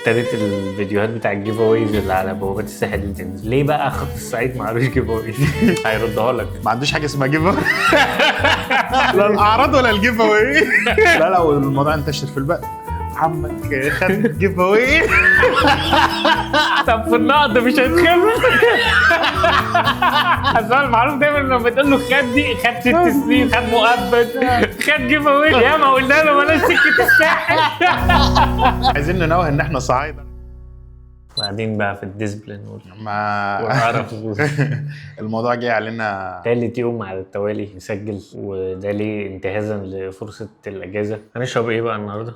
ابتدت الفيديوهات بتاع الجيف اويز اللي على بوابات الساحل دي تنزل. ليه بقى خط الصعيد معلوش جيف اويز؟ هيردها لك. ما عندوش حاجه اسمها جيف اوي. لا الاعراض ولا الجيف اوي. لا والموضوع انتشر في البلد. عمك خد جيف اوي. طب في النقد مش هيتخبر. اصل المعروف دايما لما بتقول له خد دي خد 6 سنين، خد مؤبد، خد جيف اوي. يا ما قلنا له بلاش سكه الساحل. عايزين ننوه ان احنا صعايده. بعدين بقى في الديسبلين ما والعرف. الموضوع جاي علينا تالت يوم على التوالي نسجل، وده ليه انتهازا لفرصة الأجازة. هنشرب ايه بقى النهاردة؟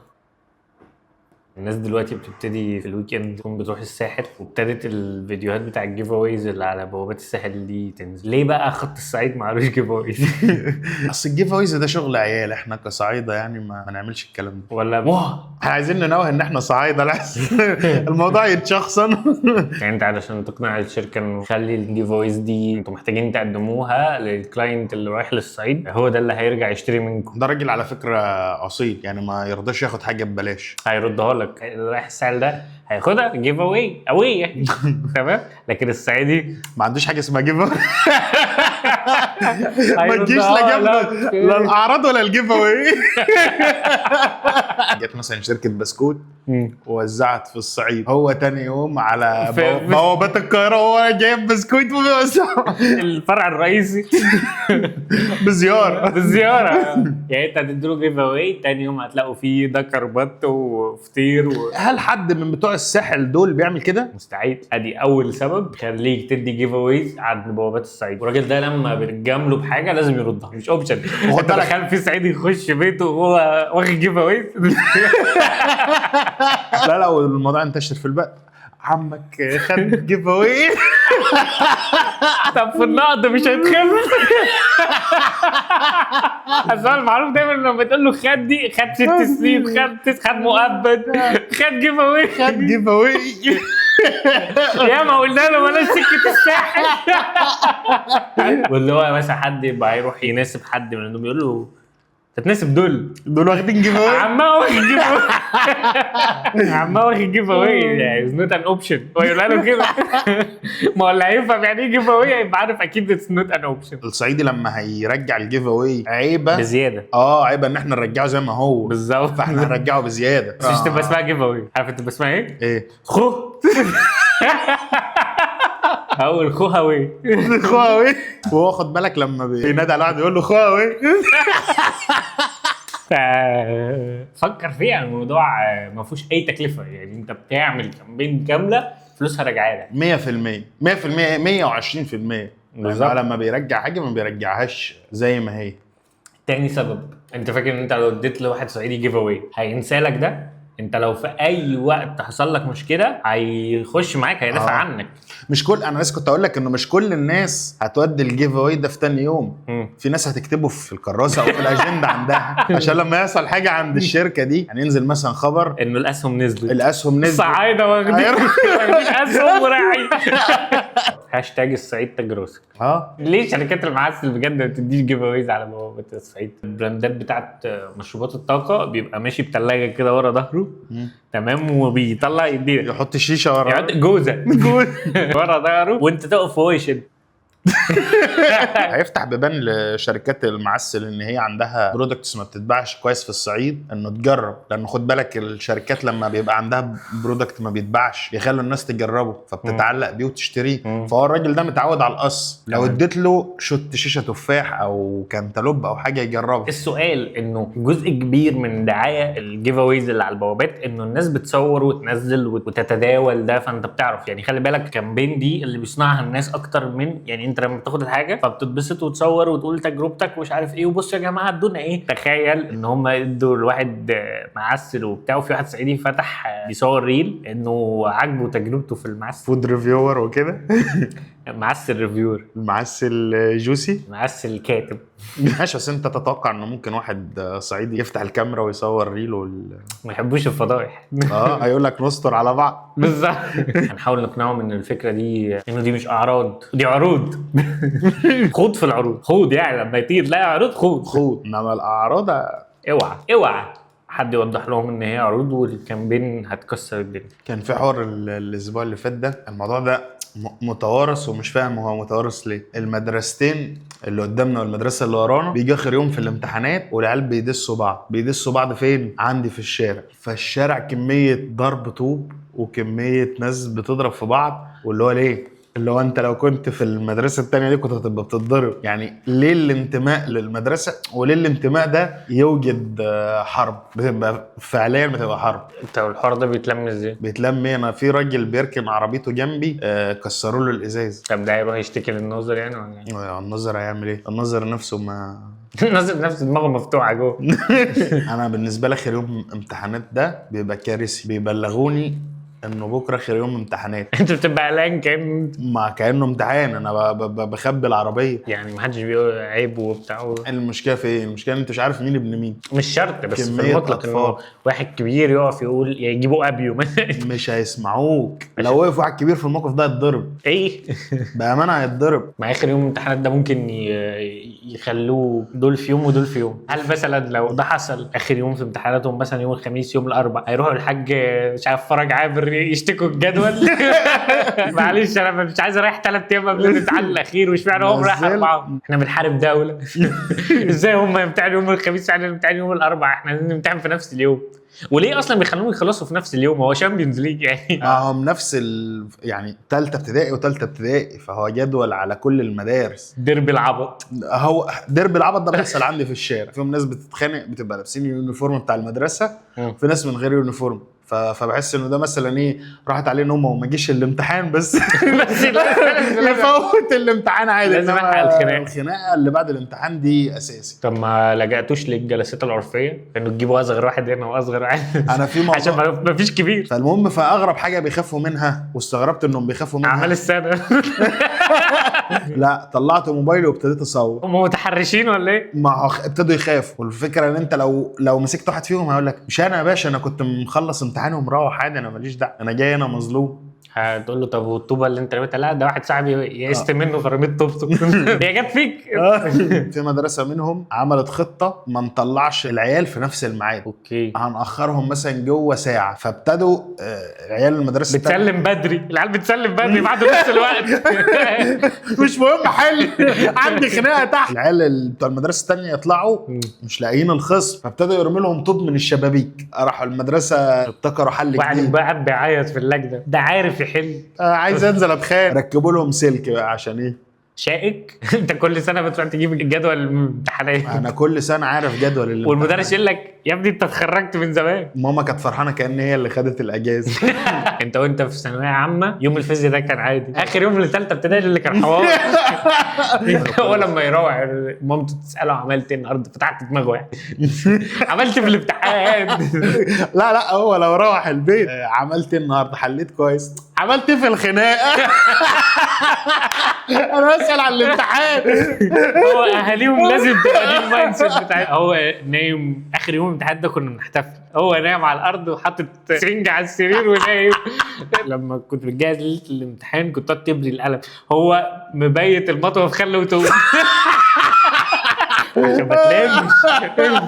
الناس دلوقتي بتبتدي في الويك اند تكون بتروح الساحل، وابتدت الفيديوهات بتاع الجيف اويز اللي على بوابات الساحل دي تنزل. ليه بقى خط الصعيد معلوش جيف اويز؟ اصل الجيف اويز ده شغل عيال، احنا كصعايده يعني ما نعملش الكلام ده. ولا واه عايزين ننوه ان احنا صعايده لحسن الموضوع يتشخصن. يعني انت علشان تقنع الشركه انه خلي الجيف اويز دي انتوا محتاجين تقدموها للكلاينت اللي رايح للصعيد، هو ده اللي هيرجع يشتري منكم. ده راجل على فكره اصيل، يعني ما يرضاش ياخد حاجه ببلاش. هيردها لك. اللي رايح الساحل ده هياخدها جيف اوي قويه. تمام. لكن الصعيدي ما عندوش حاجه اسمها جيف اوي. ما تجيش لا لا الاعراض ولا الجيف اوي. جت مثلا شركه بسكوت ووزعت في الصعيد، هو تاني يوم على بوابات القاهره وهو جايب بسكوت وبيوزعه. الفرع الرئيسي بزياره. يعني انت هتديله جيف اوي، تاني يوم هتلاقوا فيه ده كربات وفطير هل حد من بتوع الساحل دول بيعمل كده؟ مستحيل. ادي اول سبب خليك تدي جيف اويز عند بوابات الصعيد. والراجل ده لما بنجامله بحاجه لازم يردها، مش اوبشن. خد بالك تخيل في صعيدي يخش بيته وهو واخد جيف اويز. لا والموضوع انتشر في البلد. عمك خد جيف اوي. طب في النقد مش هيتخبر. اصل المعروف دايما لما بتقول له خد دي خد 6 سنين، خد مؤبد، خد جيف اوي. خد جيف اوي. يا ما قلنا له بلاش سكه الساحل. واللي هو مثلا حد يبقى هيروح يناسب حد من انهم يقول له تتناسب دول واخدين جيف اوي. عماه واخد جيف اوي. عماه واخد جيف اوي، يعني از نوت ان اوبشن. هو يقول له كده. ما هو اللي هيفهم يعني ايه جيف اوي يبقى عارف اكيد اتس نوت ان اوبشن. الصعيدي لما هيرجع الجيف اوي عيبه بزياده. عيبه ان احنا نرجعه زي ما هو بالظبط، فاحنا هنرجعه بزياده. مش تبقى اسمها جيف اوي. عارف تبقى اسمها ايه؟ خو. اول خوهوي. خوهوي. وهو خد بالك لما بينادي على واحد يقول له خوهوي. فكر فيها، الموضوع ما فيهوش اي تكلفه. يعني انت بتعمل كامبين كامله فلوسها راجعه لك 100%، 120%. بالظبط. لما بيرجع حاجه ما بيرجعهاش زي ما هي. تاني سبب، انت فاكر ان انت لو اديت لواحد صعيدي جيف اوي هينسى لك ده؟ انت لو في اي وقت حصل لك مشكله هيخش معاك هيدافع عنك. مش كل، انا لسه كنت اقول لك انه مش كل الناس هتودي الجيف اوي ده في تاني يوم. في ناس هتكتبه في الكراسه او في الاجنده عندها عشان لما يحصل حاجه عند الشركه دي هننزل مثلا خبر انه الاسهم نزلت. صعايده واخدين اسهم وراعي. هاشتاج الصعيد تاج راسك. ليه شركات المعسل بجد ما بتديش جيف اويز على بوابه الصعيد؟ البراندات بتاعت مشروبات الطاقه بيبقى ماشي بثلاجه كده ورا ظهره، تمام، وبيطلع يديك يحط الشيشه ورا، يحط جوزه ورا ظهره وانت تقف وهو يشد. هيفتح بيبان لشركات المعسل ان هي عندها برودكتس ما بتتباعش كويس في الصعيد انه تجرب، لانه خد بالك الشركات لما بيبقى عندها برودكت ما بيتباعش يخلوا الناس تجربه فبتتعلق بيه وتشتريه. فهو الراجل ده متعود على القص، لو اديت له شوت شيشه تفاح او كانتالوب او حاجه يجربها. السؤال انه جزء كبير من دعايه الجيف اويز اللي على البوابات انه الناس بتصور وتنزل وتتداول ده، فانت بتعرف يعني خلي بالك الكامبين دي اللي بيصنعها الناس اكتر من يعني انت لما بتاخد الحاجه فبتتبسط وتصور وتقول تجربتك ومش عارف ايه وبص يا جماعه ادونا ايه. تخيل ان هم ادوا لواحد معسل وبتاع، وفي واحد صعيدي فتح بيصور ريل انه عاجبه تجربته في المعسل، فود ريفيور وكده. معسل ريفيور، معسل جوسي، معسل كاتب. ماشي. بس انت تتوقع انه ممكن واحد صعيدي يفتح الكاميرا ويصور ريل ما يحبوش الفضايح. هيقول لك نستر على بعض. بالظبط. هنحاول نقنعهم ان الفكره دي انه دي مش اعراض، دي عروض. خوض في العروض، خوض يعني لما يطير لا عروض خوض. انما الاعراض اوعى حد يوضح لهم ان هي عروض والكامبين هتكسر الدنيا. كان في حوار الاسبوع اللي فات ده، الموضوع ده متوارث ومش فاهم هو متوارث ليه. المدرستين اللي قدامنا والمدرسه اللي ورانا بيجي اخر يوم في الامتحانات والعيال بيدسوا بعض فين؟ عندي في الشارع. فالشارع كميه ضرب طوب وكميه ناس بتضرب في بعض، واللي هو ليه؟ اللي هو انت لو كنت في المدرسه التانية دي كنت هتبقى بتتضرب. يعني ليه الانتماء للمدرسه وليه الانتماء ده يوجد حرب؟ بتبقى فعليا بتبقى حرب. انت الحوار ده بيتلم ازاي؟ بيتلم انا في راجل بيركن عربيته جنبي كسروا له الازاز. طب ده هيروح يشتكي للناظر يعني ولا ايه؟ الناظر هيعمل ايه؟ الناظر نفسه ما الناظر نفسه دماغه مفتوحه جوه. انا بالنسبه لي اخر يوم امتحانات ده بيبقى كارثي. بيبلغوني انه بكره اخر يوم امتحانات. انت بتبقى قلقان كانه امتحان. انا بخبي العربيه يعني محدش بيقول عيب وبتاع. المشكله في ايه؟ المشكله انت مش عارف مين ابن مين. مش شرط، بس في كمية المطلق انه واحد كبير يقف يقول يجيبوا ابيو مش هيسمعوك. لو وقف واحد كبير في الموقف ده هيتضرب. ايه بامانه هيتضرب. مع اخر يوم امتحانات ده ممكن يخلوه دول في يوم ودول في يوم. هل مثلا لو ده حصل اخر يوم في امتحاناتهم مثلا يوم الخميس يوم الاربعاء هيروحوا الحاج مش عارف فرج عابر يشتكوا الجدول؟ معلش انا مش عايز اريح 3 ايام قبل الامتحان الاخير واشمعنى هم رايح 4؟ احنا بنحارب دوله. ازاي هم يمتحنوا يوم الخميس يعني نمتحن يوم الاربعاء؟ احنا نمتحن في نفس اليوم. وليه اصلا بيخلوهم يخلصوا في نفس اليوم؟ هو شامبيونز ليج يعني. هم نفس يعني ثالثه ابتدائي وثالثه ابتدائي، فهو جدول على كل المدارس. ديربي العبط. هو ديربي العبط ده بيحصل عندي في الشارع. فيهم ناس بتتخانق بتبقى لابسين اليونيفورم بتاع المدرسه وفي ناس من غير يونيفورم. فبحس انه ده مثلا ايه، راحت عليه نومه وما جيش الامتحان بس يفوت الامتحان عادي. لازم الحق الخناقه اللي بعد الامتحان دي اساسي. طب ما لجأتوش للجلسات العرفيه انه تجيبوا اصغر واحد هنا واصغر واحد؟ انا في موضوع عشان ما فيش كبير. فالمهم فاغرب حاجه بيخافوا منها واستغربت انهم بيخافوا منها اعمال السنه. لا طلعت موبايلي وابتديت اصور. هم متحرشين ولا ايه؟ ما ابتدوا يخافوا. والفكره ان انت لو مسكت واحد فيهم هيقول لك مش انا يا باشا، انا كنت مخلص امتحاني ومروح عادي، انا ماليش دعوه، انا جاي هنا مظلوم. هتقول له طب والطوبه اللي انت رميتها؟ لا ده واحد صاحبي يئست منه فرميت طوبته. هي جت فيك. في مدرسه منهم عملت خطه ما نطلعش العيال في نفس الميعاد. اوكي. هنأخرهم مثلا جوه ساعه. فابتدوا عيال المدرسه بتسلم بدري. العيال بتسلم بدري بعد نص الوقت. مش مهم حل، عندي خناقه تحت. العيال بتوع المدرسه الثانيه يطلعوا مش لاقيين الخصم، فابتدوا يرموا لهم طوب من الشبابيك. راحوا المدرسه ابتكروا حل جديد. واحد بقى بيعيط في اللجنه ده عارف يحل. عايز انزل اتخانق. ركبوا لهم سلك بقى عشان ايه؟ شائك. انت كل سنه بتروح تجيب الجدول الامتحانات. انا كل سنه عارف جدول والمدرس يقول لك يا ابني انت اتخرجت من زمان. ماما كانت فرحانه كأن هي اللي خدت الاجازه. انت وانت في ثانويه عامه يوم الفيزياء ده كان عادي. اخر يوم لثالثه ابتدائي اللي كان حوار. هو لما يروح مامته تساله عملت ايه النهارده، فتحت دماغه يعني. عملت في الامتحان. لا هو لو روح البيت عملت ايه النهارده، حليت كويس، عملت ايه في الخناقه. انا اسال على الامتحان. هو اهاليهم لازم تبقى دي المايند سيت بتاعه. هو نايم اخر يوم الامتحان ده كنا بنحتفل، هو نايم على الارض وحاطط سرنج على السرير ونايم. لما كنت بتجهز ليله الامتحان كنت تقعد تبري القلم، هو مبيت المطوه في خل وتوم. عشان ما تلامش.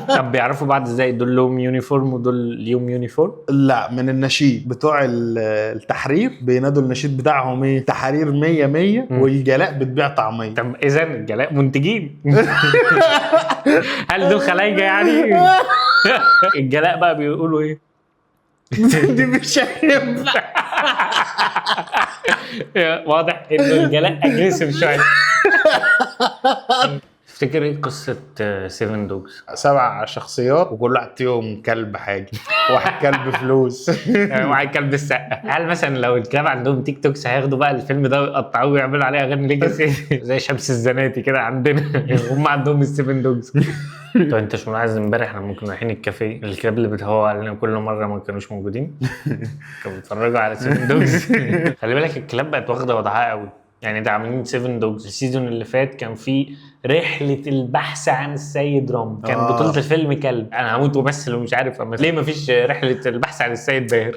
طب بيعرفوا بعض ازاي؟ دول لهم يونيفورم ودول ليهم يونيفورم؟ لا من النشيد بتوع التحرير بينادوا النشيد بتاعهم ايه؟ تحرير 100 100 والجلاء بتبيع طعميه. طب اذا الجلاء منتجين. هل دول خلايجه يعني؟ الجلاء بقى بيقولوا ايه؟ دي مش هينفع. واضح ان الجلاء اجريسيف شويه. تفتكر ايه قصه 7 دوجز؟ 7 شخصيات وكل واحد فيهم كلب حاجه. واحد كلب فلوس. واحد كلب السقه. هل مثلا لو الكلاب عندهم تيك توكس هياخدوا بقى الفيلم ده ويقطعوه ويعملوا عليه اغاني ليجاسي زي شمس الزناتي كده عندنا؟ هم عندهم 7 دوجز. طب انت مش ملاحظ امبارح احنا ممكن رايحين الكافيه الكلاب اللي بتهوى علينا كل مره ما كانوش موجودين؟ كانوا بيتفرجوا على 7 دوجز. خلي بالك الكلاب بقت واخده وضعها قوي. يعني ده عاملين 7 دوجز. السيزون اللي فات كان فيه رحله البحث عن السيد رام، كان بطوله الفيلم كلب. انا هموت وامثل ومش عارف امثل. ليه مفيش رحله البحث عن السيد باهر؟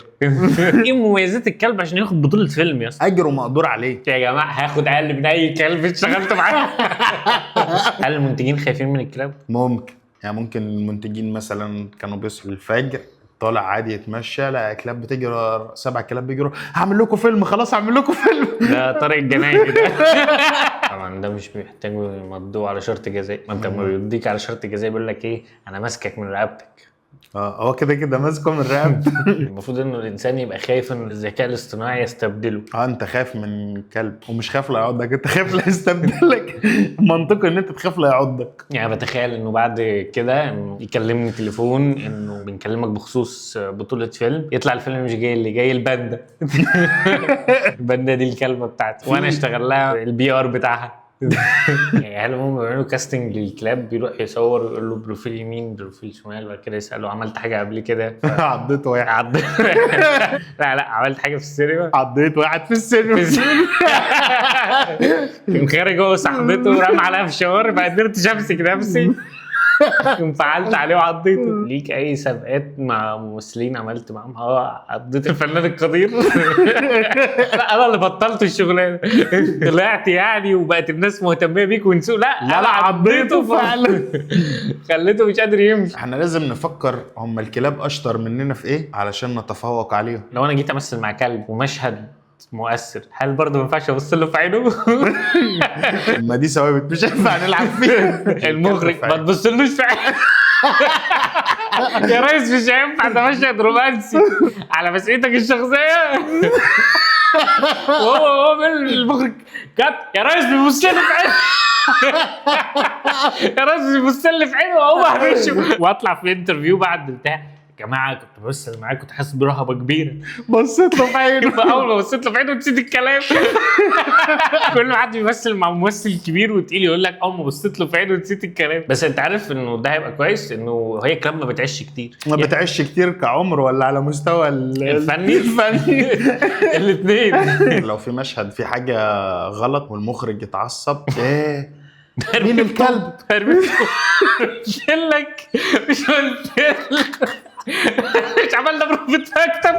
ايه مميزات الكلب عشان ياخد بطوله فيلم يا اسطى؟ اجره مقدور عليه يا جماعه. هاخد اقل من اي كلب اشتغلت معاه. هل المنتجين خايفين من الكلاب؟ ممكن. يعني ممكن المنتجين مثلا كانوا بيصحوا الفجر طالع عادي يتمشى، لا كلاب بتجري 7 كلاب بيجروا، هعمل لكم فيلم خلاص هعمل لكم فيلم. ده طارق الجنايني ده. طبعا ده مش بيحتاج يمضوه على شرط جزائي. ما انت لما بيديك على شرط جزائي بيقول لك ايه، انا ماسكك من رقبتك. هو كده كده ماسكه من الرقبه. المفروض انه الانسان يبقى خايف ان الذكاء الاصطناعي يستبدله. انت خايف من كلب ومش خايف لا يعضك، انت خايف لا يستبدلك. منطقي ان انت تخاف لا يعضك. يعني بتخيل انه بعد كده انه يكلمني تليفون انه بنكلمك بخصوص بطولة فيلم، يطلع الفيلم مش جاي اللي جاي الباندا. الباندا دي الكلبة بتاعتي وانا اشتغل لها البي ار بتاعها. يعني هل هم بيعملوا كاستنج للكلاب، بيروح يصور ويقول له بروفيل يمين بروفيل شمال، بعد كده يساله عملت حاجه قبل كده؟ عضيت واحد. لا عملت حاجه في السينما. عضيت واحد في السينما. كان خارج هو وصاحبته ورمى عليها في شاور، ما قدرتش امسك نفسي، انفعلت عليه وعضيته. ليك اي سابقات مع ممثلين عملت معاهم؟ عضيت الفنان القدير. لا انا اللي بطلت الشغلانه. طلعت يعني وبقت الناس مهتمه بيك ونسوق. لا لا عضيته فعلا. خليته مش قادر يمشي. احنا لازم نفكر هم الكلاب اشطر مننا في ايه علشان نتفوق عليهم. لو انا جيت امثل مع كلب ومشهد مؤثر، هل برضه ما ينفعش ابص له في عينه؟ ما دي ثوابت مش هينفع نلعب فيها. المخرج ما تبصلوش في عينه. يا ريس مش هينفع، ده مشهد رومانسي على مسؤوليتك الشخصيه. وهو المخرج كات يا ريس بيبص لي في عينه. يا ريس بيبص لي في عينه وهو همشي. واطلع في انترفيو بعد بتاع، يا جماعه كنت بمثل معاك كنت حاسس برهبه كبيره، بصيت له في عينه. اول ما بصيت له في عينه نسيت الكلام. كل ما حد بيمثل مع ممثل كبير وتقيل يقول لك اول ما بصيت له في عينه نسيت الكلام. بس انت عارف انه ده هيبقى كويس، انه هي كلاب ما بتعيش كتير. ما بتعيش كتير كعمر ولا على مستوى الفني؟ الفني. الاثنين. لو في مشهد في حاجه غلط والمخرج يتعصب، ايه مين الكلب؟ مش لك مش قلت لك مش عملنا بروفة مكتب؟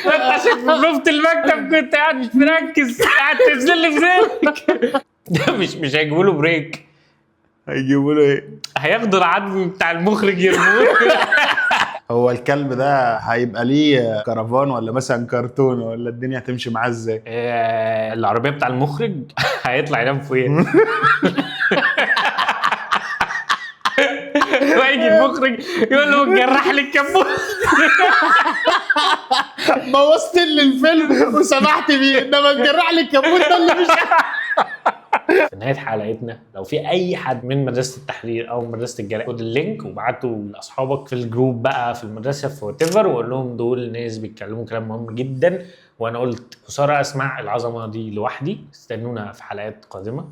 انت عشان في بروفة المكتب كنت قاعد مش مركز، قاعد تنزل لي بريك. ده مش هيجيبوا له بريك، هيجيبوا له ايه؟ هياخدوا العدل بتاع المخرج يرموه. هو الكلب ده هيبقى ليه كرفان ولا مثلا كرتون ولا الدنيا هتمشي معاه ازاي؟ العربية بتاع المخرج هيطلع ينام فوقيها. ويجي المخرج يقول له جرح لي الكابوس. بوظت لي الفيلم وسمحت بيه، انما تجرح لي الكابوس ده اللي مش. في نهايه حلقتنا لو في اي حد من مدرسه التحرير او مدرسه الجلاء، خد اللينك وابعته لاصحابك في الجروب بقى في المدرسه في وات ايفر، وقول لهم دول ناس بيتكلموا كلام مهم جدا، وانا قلت خساره اسمع العظمه دي لوحدي. استنونا في حلقات قادمه.